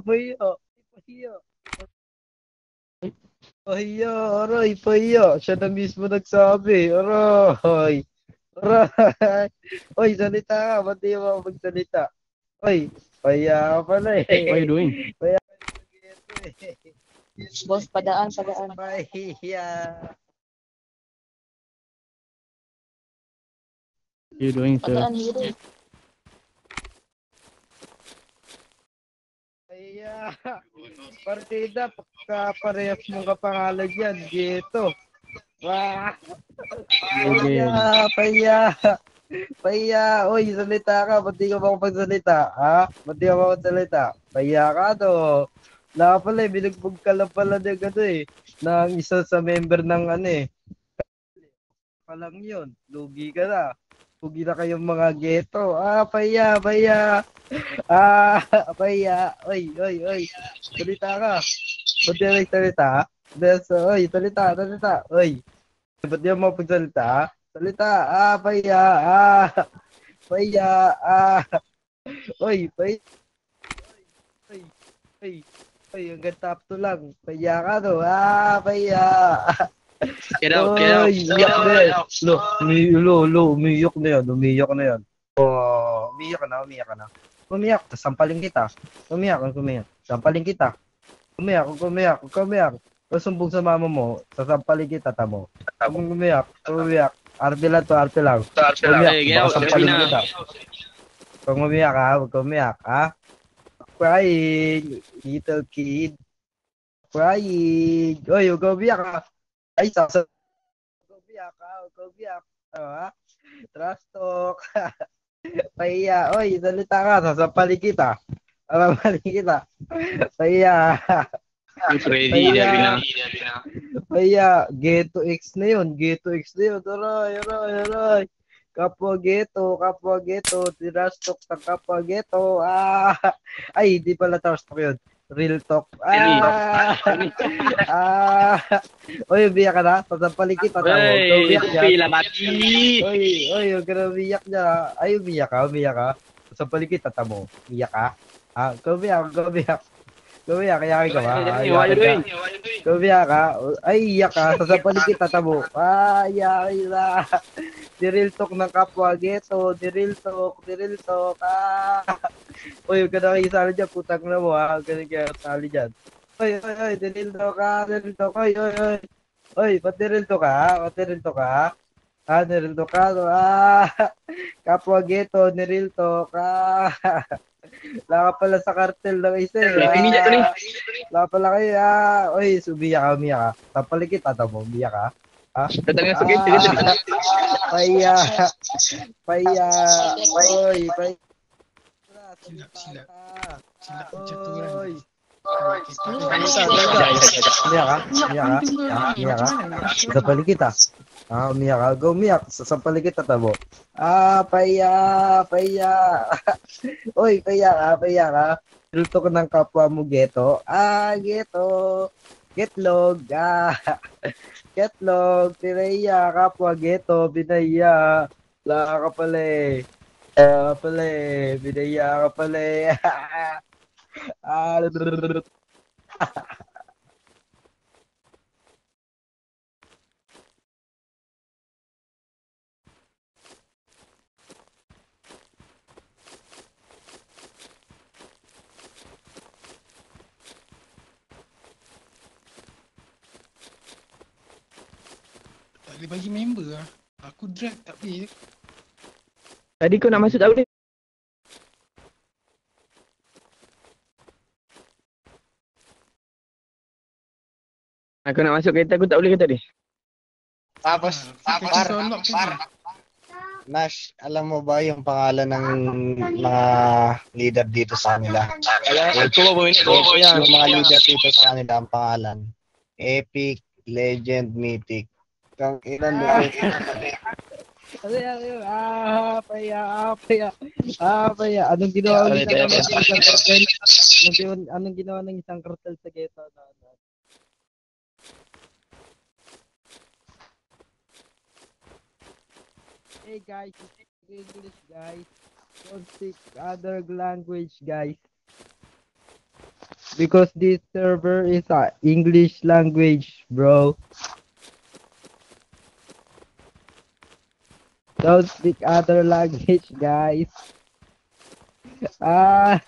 pahiya. Pahiya. Pahiya, aray, pahiya. Siya na mismo nagsabi. Aray. Aray. Oy, salita ka. Ba't di mo magsalita? Oy, pahiya ka pala eh. What are you doing? Pahiya ka sa geto eh. Boss, padaan. Pahiya. What are you doing, sir? Padaan, hero. Pahiya. Partida, pagka-parehas mong kapangalan yan. Geto. Wah. Okay. Pahiya. Pahiya. Oy, salita ka. Ba't di ka makapagsalita? Ha? Ba't di ka makapagsalita? Pahiya ka to. Wala ka pala eh. Binugbog ka lang pala ng ano eh. Ng isa sa member ng ano eh. Palang yun. Lugi ka na. Lugi na kayong mga geto. Pahiya, pahiya. Pahiya. Oy. Salita ka. Ba't di ka nagsalita? Oy, salita. Oy. Ba't di ka makapagsalita? Salita. Pahiya. Pahiya. Oy, pahiya. Oy, hanggang top 2 lang. Pahiya ka to. Pahiya. Get out. Oy, umiyak na yan. Umiyak na yan. Oh, umiyak ka na. Umiyak, tapos sampalin kita. Umiyak. Sampalin kita. Umiyak. Tapos sumbong sa mama mo, sasampalin kita, tamo. Umiyak. Arte lang. Umiyak, baka sampalin kita. Kung umiyak ha, huwag ka umiyak, ha? Crying, little kid. Crying. Oy, huwag ka umiyak, ha? Ay, huwag ka umiyak. Ha? Trash talk. Pahiya. Oy, salita ka, sasampalin kita. Pahiya. It's ready, Pahiya. Davina. Pahiya. Ghetto X na yun. Aray. Kapwa ghetto. Trash talk ng kapwa ghetto. Ay, di pala trash talk yun. Real talk. Oy, umiyak ka na? Sasampalin kita. Hey, Umiyak dyan. pila bati. Oy, huwag ka na umiyak dyan. Ay, umiyak ka. Sasampalin kita, tamo. Umiyak ka? Umiyak. Kaya ka ba? What are you doing? Umiyak ka? Ay, iyak ka. Sasampalin kita, tamo. Iyak na. Diril talk ng kapwa ghetto. Diril talk. Uy, huwag ka na kayo sali dyan. Putang na mo, ha. Huwag ka na kayo sali dyan. Oy. Diril talk. Oy, ba't diril talk ka? Niril talk ka. Kapwa ghetto, niril talk ka. Wala ka pala sa kartel ng isa eh. Wala pala kayo. Oy, umiyak ka. Tapalig kita, tamo. Umiyak ka. Datang nga sa gate. Pahiya. Oy, pahiya. Sila Oy. jaturan. Umiyak ka? Tapalig kita. Umiyak ka. Go umiyak. Sasampalin kita, tamo. Pahiya. Oy, pahiya ka. Luto ko ng kapwa mo, geto. Geto. Getlog. Getlog. Pinaiya. Kapwa, geto. Pinaiya. Wala ka pala eh. Pinaiya ka pala eh. Tak boleh bagi member lah. Aku drag tak boleh. Tadi kau nak masuk tak boleh? Aku nak masuk kereta aku tak boleh ke tadi? Tapos, Nash, alam mo ba yung pangalan ng mga leader dito sa kanila? Yung mga leader dito sa kanila, ang pangalan. Epic, Legend, Mythic. Kang ilan ba? Pahiya. Anong ginawa ng isang kartel sa ghetto? Hey guys, speak English guys. Don't speak other language guys. Because this server is a English language, bro. Don't speak other language, guys. Ah,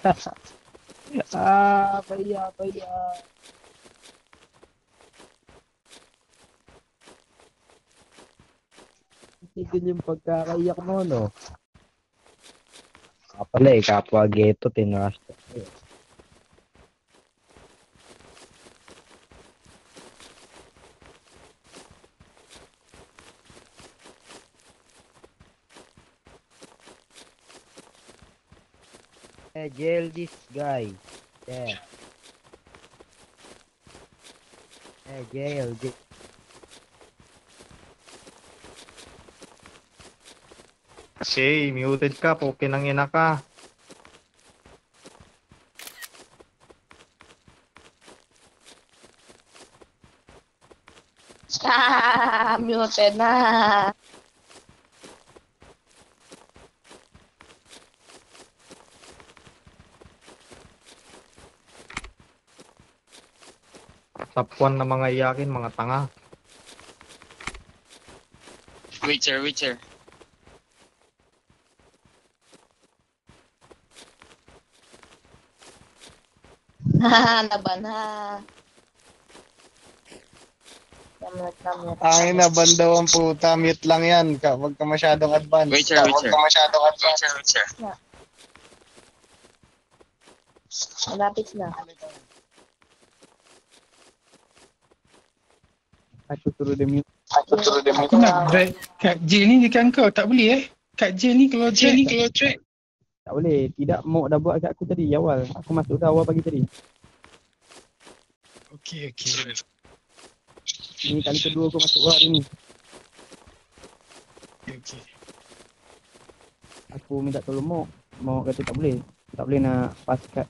paya, paya. Tigil yung pagkakaiyak mo, no? Pala eh, kapwa ghetto, tinrush. Jail this guy. Yeah. Jail. Kasi muted ka, pukin ng ina ka. Muted na. Sapwan na mga iyakin, mga tanga. Wait, sir. Laban ha. Kamot. Angin na bandaw ang puta, mute lang yan. Huwag ka masyadong advance. Wait, sir. Malapit na. Aku suruh dia mute. Aku nak drag kat jail ni dekat kau. Tak boleh Kat jail ni kalau drag. Tak boleh. Tidak mau dah buat kat aku tadi awal. Aku masuk dah awal pagi tadi. Okey. Ini kali kedua aku masuk hari ni. Okey. Aku minta tolong Mok. Mok kata tak boleh. Tak boleh nak pass kat